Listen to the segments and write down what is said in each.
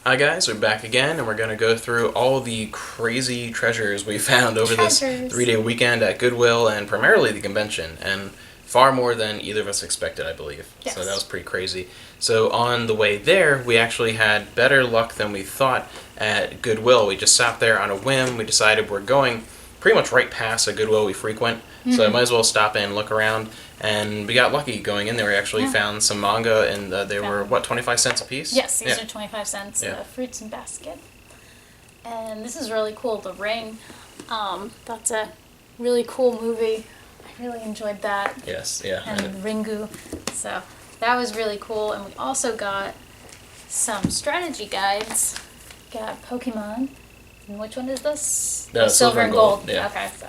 Hi guys, we're back again and we're going to go through all the crazy treasures we found over this 3-day weekend at Goodwill and primarily the convention, and far more than either of us expected, I believe. Yes. So that was pretty crazy. So on the way there, we actually had better luck than we thought at Goodwill. We just stopped there on a whim. We decided we're going pretty much right past a Goodwill we frequent, so I might as well stop in and look around. And we got lucky going in there. We actually found some manga, and they were, what, 25 cents a piece? Yes, these are 25 cents, fruits and basket. And this is really cool, The Ring. That's a really cool movie. I really enjoyed that. Yes, yeah. And Ringu. So that was really cool. And we also got some strategy guides. Got Pokemon. And which one is this? Silver and Gold. Yeah. Okay, so.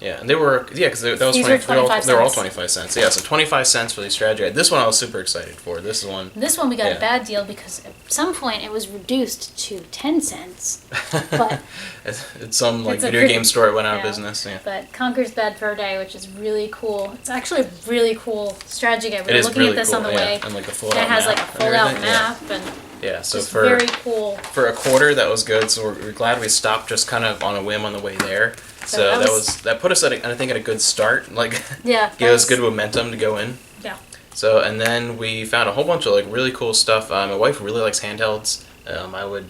Yeah, and they were, because that was These 20, were 25 they were all cents. 25 cents. Yeah, so 25 cents for the strategy guide. This one I was super excited for. This one. This one we got a bad deal because at some point it was reduced to 10 cents. But it's some it's video game store that went out of business. Yeah. But Conquer's Bad Fur Day, which is really cool. It's actually a really cool strategy guide. We It were is looking really at this cool, on the way. And like a fold-out And it has map like a and fold-out everything. map and Yeah, so just for very cool. For a quarter, that was good. So we're glad we stopped just kind of on a whim on the way there. So that put us at I think at a good start. Like gave us good momentum to go in. Yeah. So and then we found a whole bunch of like really cool stuff. My wife really likes handhelds. I would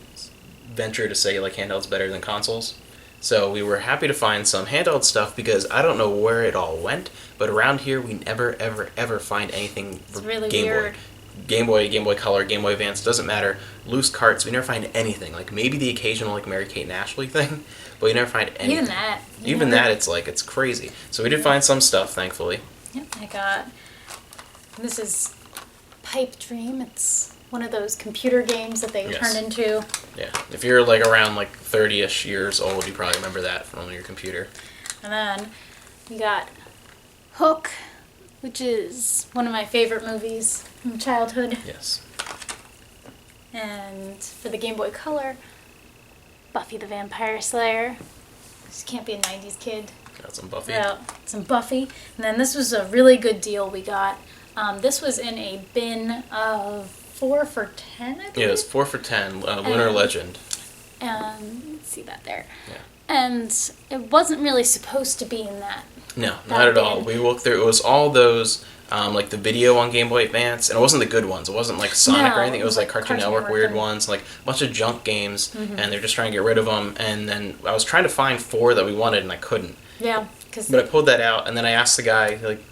venture to say like handhelds better than consoles. So we were happy to find some handheld stuff because I don't know where it all went, but around here we never ever find anything for really Game weird. Boy. Game Boy Color, Game Boy Advance, doesn't matter. Loose carts, we never find anything. Like maybe the occasional like Mary-Kate and Ashley thing, but we never find anything. Even that. It's crazy. So we did find some stuff, thankfully. Yep, I got. This is Pipe Dream. It's one of those computer games that they turned into. Yeah, if you're like around like 30-ish years old, you probably remember that from your computer. And then we got Hook, which is one of my favorite movies from childhood. Yes. And for the Game Boy Color, Buffy the Vampire Slayer. Just can't be a 90s kid. Got some Buffy. Yeah, some Buffy. And then this was a really good deal we got. This was in a bin of 4 for $10, I believe. Yeah, it was 4 for $10, Lunar Legend. Let's see that there. Yeah. And it wasn't really supposed to be in that. No, not at all. We looked through. It was all those, like the video on Game Boy Advance, and it wasn't the good ones. It wasn't like Sonic or anything. It was like Cartoon Network weird ones, like a bunch of junk games, and they're just trying to get rid of them. And then I was trying to find 4 that we wanted, and I couldn't. Yeah. But I pulled that out, and then I asked the guy, like,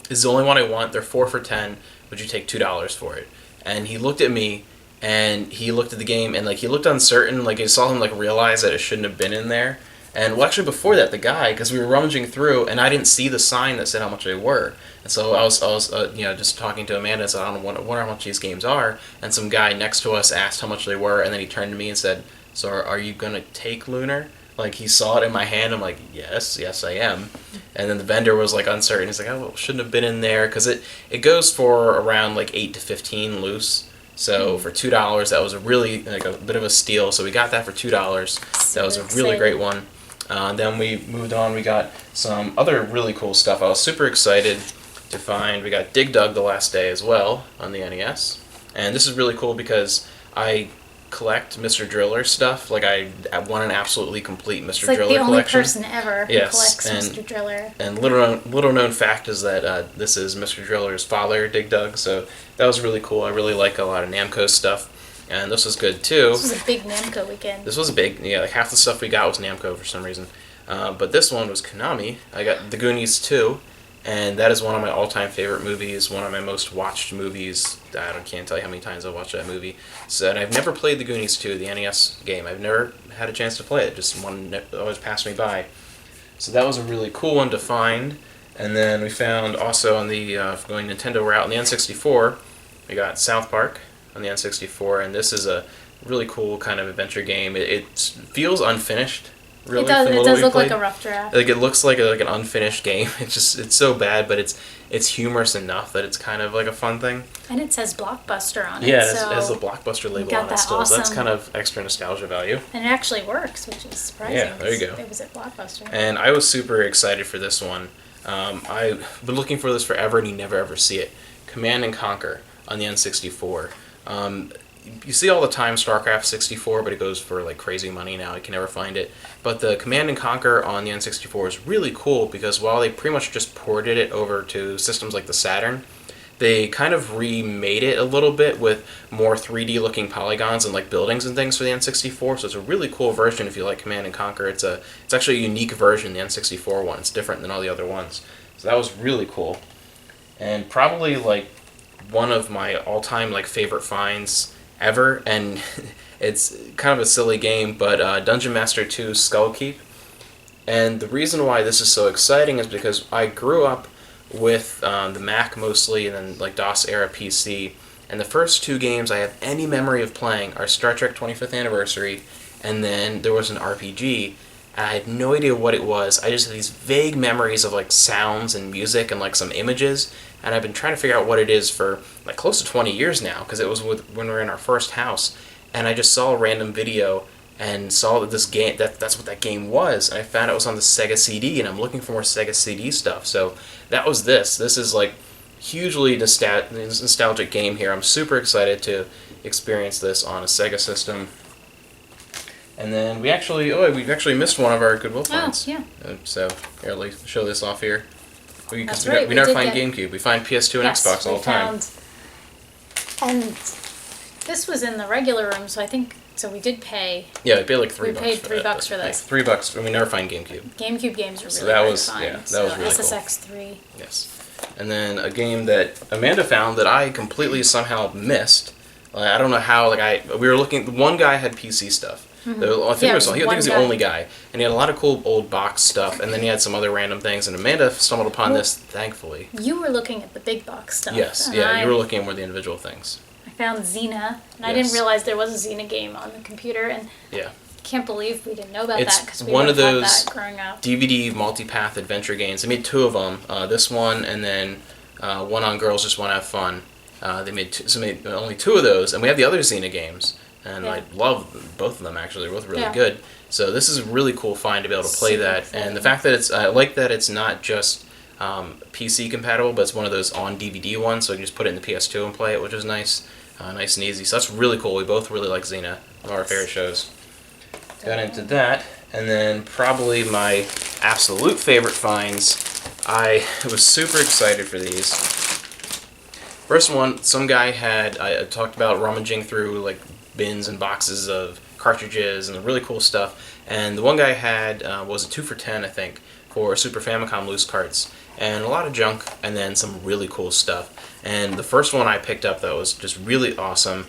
"This is the only one I want. They're 4 for $10. Would you take $2 for it?" And he looked at me, and he looked at the game, and like he looked uncertain. Like I saw him like realize that it shouldn't have been in there. And well, actually, before that, the guy, because we were rummaging through, and I didn't see the sign that said how much they were, and so I was just talking to Amanda and said, "I don't wonder how much these games are." And some guy next to us asked how much they were, and then he turned to me and said, "So are you gonna take Lunar?" Like he saw it in my hand. I'm like, yes, I am. And then the vendor was like uncertain. He's like, "Oh, well, it shouldn't have been in there because it goes for around like 8 to 15 loose." So for $2, that was a really like a bit of a steal. So we got that for $2. That was a really great one. Then we moved on. We got some other really cool stuff. I was super excited to find. We got Dig Dug the last day as well on the NES. And this is really cool because I collect Mr. Driller stuff. Like I want an absolutely complete Mr. Driller collection. It's like the only person ever who collects Mr. Driller. And little known fact is that this is Mr. Driller's father, Dig Dug. So that was really cool. I really like a lot of Namco stuff. And this was good too. This was a big Namco weekend. This was big. Yeah, like half the stuff we got was Namco for some reason. But this one was Konami. I got The Goonies 2, and that is one of my all-time favorite movies, one of my most watched movies. I can't tell you how many times I watched that movie. So, and I've never played The Goonies 2, the NES game. I've never had a chance to play it. Just one always passed me by. So that was a really cool one to find. And then we found also on the going Nintendo route on the N64, we got South Park on the N64, and this is a really cool kind of adventure game. It feels unfinished, really. It does look like a rough draft. Like it looks like an unfinished game. It's so bad, but it's humorous enough that it's kind of like a fun thing. And it says Blockbuster on it. Yeah, it has the Blockbuster label on it still. Awesome. That's kind of extra nostalgia value. And it actually works, which is surprising. Yeah, there you go. It was at Blockbuster. And I was super excited for this one. I've been looking for this forever, and you never ever see it. Command and Conquer on the N64. you see all the time StarCraft 64, but it goes for like crazy money now. You can never find it. But the Command and Conquer on the N64 is really cool because while they pretty much just ported it over to systems like the Saturn, they kind of remade it a little bit with more 3D looking polygons and like buildings and things for the N64. So it's a really cool version if you like Command and Conquer. It's actually a unique version, the N64 one. It's different than all the other ones. So that was really cool. And probably like one of my all-time like favorite finds ever, and it's kind of a silly game, but Dungeon Master 2 Skull Keep. And the reason why this is so exciting is because I grew up with the Mac mostly, and then like DOS era PC, and the first two games I have any memory of playing are Star Trek 25th Anniversary, and then there was an RPG, and I had no idea what it was. I just had these vague memories of like sounds and music and like some images, and I've been trying to figure out what it is for like close to 20 years now, because it was when we were in our first house, and I just saw a random video and saw that this game, that's what that game was, and I found it was on the Sega CD, and I'm looking for more Sega CD stuff, so that was this. This is like hugely nostalgic game here. I'm super excited to experience this on a Sega system. And then we've actually missed one of our Goodwill finds. Oh, yeah. So here, let me show this off here. That's right. We never find GameCube. We find PS2 and Xbox all the time. And this was in the regular room, so I think. So we did pay. Yeah, we paid like $3. We paid $3 for this. Like $3, and we never find GameCube. GameCube games are really so that hard was to find. that was really SSX 3. Cool. Yes, and then a game that Amanda found that I completely somehow missed. I don't know how. We were looking. One guy had PC stuff. Mm-hmm. I think he was the only guy, and he had a lot of cool old box stuff, and then he had some other random things. And Amanda stumbled upon this, thankfully. You were looking at the big box stuff. Yes, yeah, you were looking at more the individual things. I found Xena, and I didn't realize there was a Xena game on the computer, and I can't believe we didn't know about that because we one of had those that growing up. DVD multipath adventure games. They made two of them. This one, and then one on Girls Just Want to Have Fun. They made only two of those, and we have the other Xena games. And I love both of them, actually. They're both really good. So this is a really cool find to be able to play that. Fun. And the fact that I like that it's not just PC compatible, but it's one of those on DVD ones, so you can just put it in the PS2 and play it, which is nice. Nice and easy. So that's really cool. We both really like Xena. One of our favorite shows. Got into that. And then probably my absolute favorite finds. I was super excited for these. First one, some guy I talked about rummaging through like bins and boxes of cartridges and really cool stuff, and the one guy had was a 2 for $10, I think, for Super Famicom loose carts, and a lot of junk, and then some really cool stuff. And the first one I picked up that was just really awesome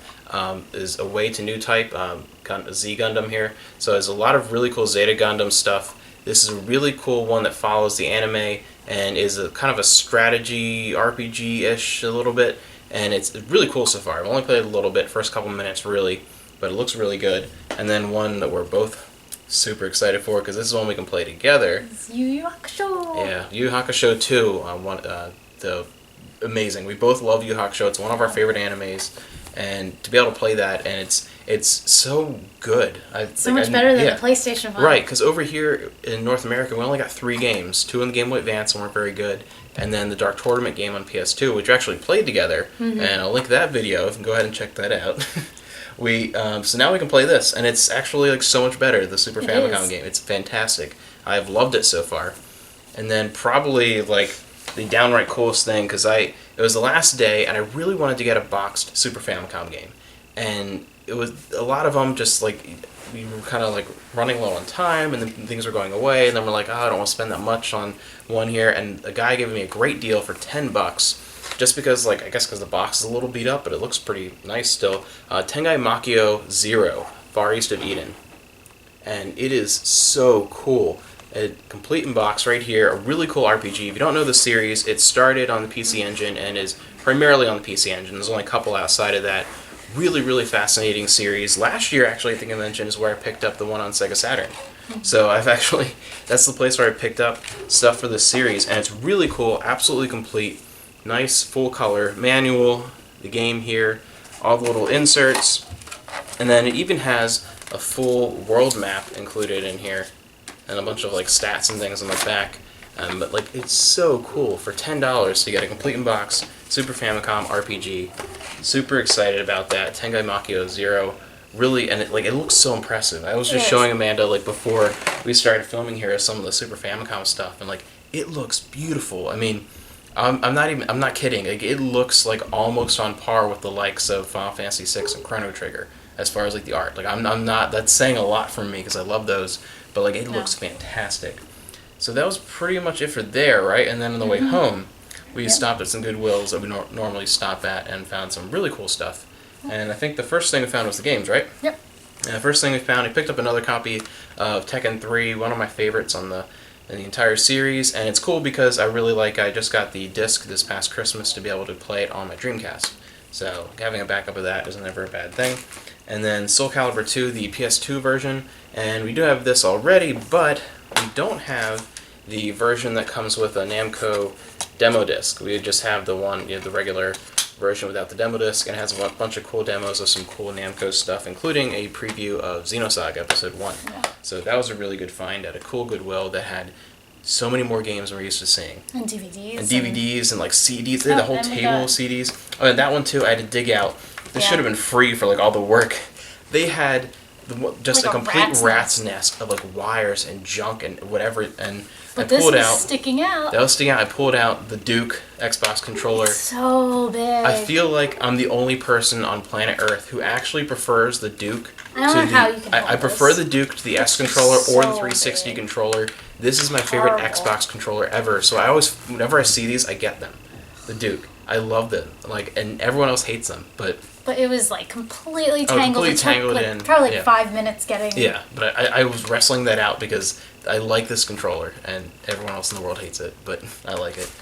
is a Way to New Type, Z Gundam here. So there's a lot of really cool Zeta Gundam stuff. This is a really cool one that follows the anime and is a kind of a strategy RPG-ish a little bit. And it's really cool so far. I've only played a little bit, first couple minutes really, but it looks really good. And then one that we're both super excited for, because this is one we can play together. It's Yu Yu Hakusho! Yeah, Yu Yu Hakusho 2. Amazing. We both love Yu Yu Hakusho. It's one of our favorite animes. And to be able to play that, and it's so good. So much better than the PlayStation 1. Right, because over here in North America, we only got 3 games. 2 in the Game Boy Advance weren't very good. And then the Dark Tournament game on PS2, which we actually played together, and I'll link that video. You can go ahead and check that out. So now we can play this, and it's actually like so much better. The Super Famicom game, it's fantastic. I've loved it so far. And then probably like the downright coolest thing, because it was the last day, and I really wanted to get a boxed Super Famicom game, and it was a lot of them just like. We were kind of like running low on time, and then things were going away, and then we're like, I don't want to spend that much on one here, and a guy gave me a great deal for $10, just because, like, I guess because the box is a little beat up, but it looks pretty nice still. Tengai Makio Zero, Far East of Eden, and it is so cool. A complete in box right here, a really cool RPG. If you don't know the series, it started on the PC Engine and is primarily on the PC Engine. There's only a couple outside of that. Really, really fascinating series. Last year, actually, I think I mentioned, is where I picked up the one on Sega Saturn. So that's the place where I picked up stuff for this series, and it's really cool, absolutely complete, nice, full color manual, the game here, all the little inserts, and then it even has a full world map included in here, and a bunch of like stats and things on the back. But like, it's so cool for $10 to get a complete in box Super Famicom RPG. Super excited about that. Tengai Makio Zero. Really, and it looks so impressive. I was just showing Amanda, like, before we started filming here, some of the Super Famicom stuff, and, like, it looks beautiful. I mean, I'm not kidding. Like, it looks like almost on par with the likes of Final Fantasy VI and Chrono Trigger as far as like the art. Like, I'm not. That's saying a lot for me because I love those. But like, it looks fantastic. So that was pretty much it for there, right? And then on the way home, we stopped at some Goodwills that we normally stop at and found some really cool stuff. And I think the first thing we found was the games, right? Yep. And the first thing we found, I picked up another copy of Tekken 3, one of my favorites in the entire series, and it's cool because I just got the disc this past Christmas to be able to play it on my Dreamcast. So having a backup of that is never a bad thing. And then Soul Calibur 2, the PS2 version, and we do have this already, but we don't have the version that comes with a Namco demo disc. We just have the one, the regular version without the demo disc, and it has a bunch of cool demos of some cool Namco stuff, including a preview of Xenosaga Episode 1. Yeah. So that was a really good find at a cool Goodwill that had so many more games than we're used to seeing. And DVDs. And DVDs and like CDs. They had a whole table of CDs. Oh, and that one too, I had to dig out. This should have been free for like all the work. They had just like a complete rat's nest of like wires and junk and whatever, and but I pulled out. Sticking out. That was sticking out. I pulled out the Duke Xbox controller. It's so big. I feel like I'm the only person on planet Earth who actually prefers the Duke. I don't know how you can. I prefer the Duke to the S controller or the 360 controller. This is my favorite Xbox controller ever. So I always, whenever I see these, I get them. The Duke. I love them. Like, and everyone else hates them, but it was like completely tangled. Completely tangled in. Probably like 5 minutes getting. Yeah, but I was wrestling that out because I like this controller and everyone else in the world hates it, but I like it.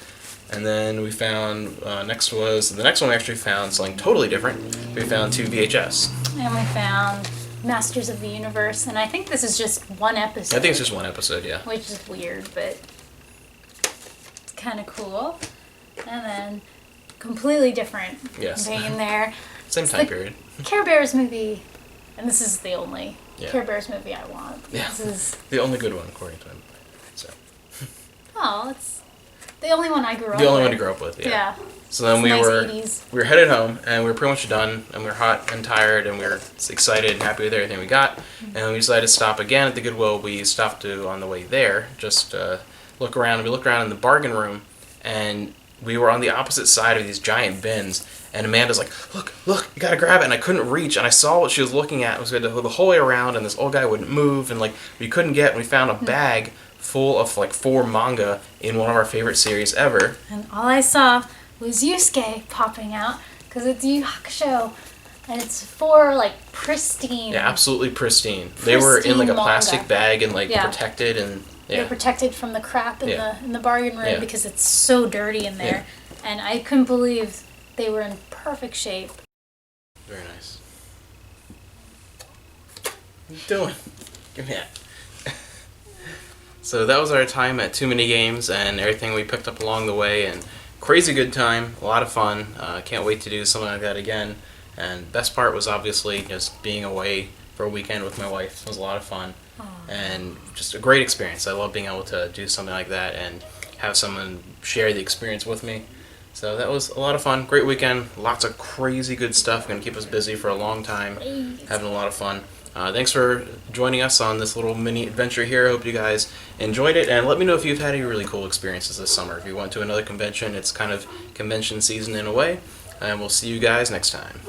And then we found the next one we actually found something totally different. We found 2 VHS. And we found Masters of the Universe, and I think this is just one episode. I think it's just one episode, yeah. Which is weird, but it's kind of cool. And then completely different vein there. Same time period. Care Bears movie, and this is the only Care Bears movie I want. Yeah. This is the only good one, according to him. So. Oh, it's the only one I grew up with. The only one to grow up with, yeah. So then we were headed home, and we were pretty much done, and we were hot and tired, and we were excited and happy with everything we got. And we decided to stop again at the Goodwill. We stopped on the way there, just look around. We looked around in the bargain room, and we were on the opposite side of these giant bins, and Amanda's like, look, you gotta grab it, and I couldn't reach, and I saw what she was looking at. It was the whole way around, and this old guy wouldn't move, and like we couldn't get, and we found a bag full of like 4 manga in one of our favorite series ever. And all I saw was Yusuke popping out, because it's Yu Hakusho, and it's 4 like pristine. Yeah, absolutely pristine. They were in like a plastic bag and like protected and. Yeah. They're protected from the crap in the bargain room because it's so dirty in there. Yeah. And I couldn't believe they were in perfect shape. Very nice. What are you doing? Give me that. So that was our time at Too Many Games and everything we picked up along the way, and crazy good time, a lot of fun. Can't wait to do something like that again. And best part was obviously just being away for a weekend with my wife. It was a lot of fun. And just a great experience. I love being able to do something like that and have someone share the experience with me. So that was a lot of fun. Great weekend. Lots of crazy good stuff. Going to keep us busy for a long time. Having a lot of fun. Thanks for joining us on this little mini adventure here. I hope you guys enjoyed it. And let me know if you've had any really cool experiences this summer. If you went to another convention, it's kind of convention season in a way. And we'll see you guys next time.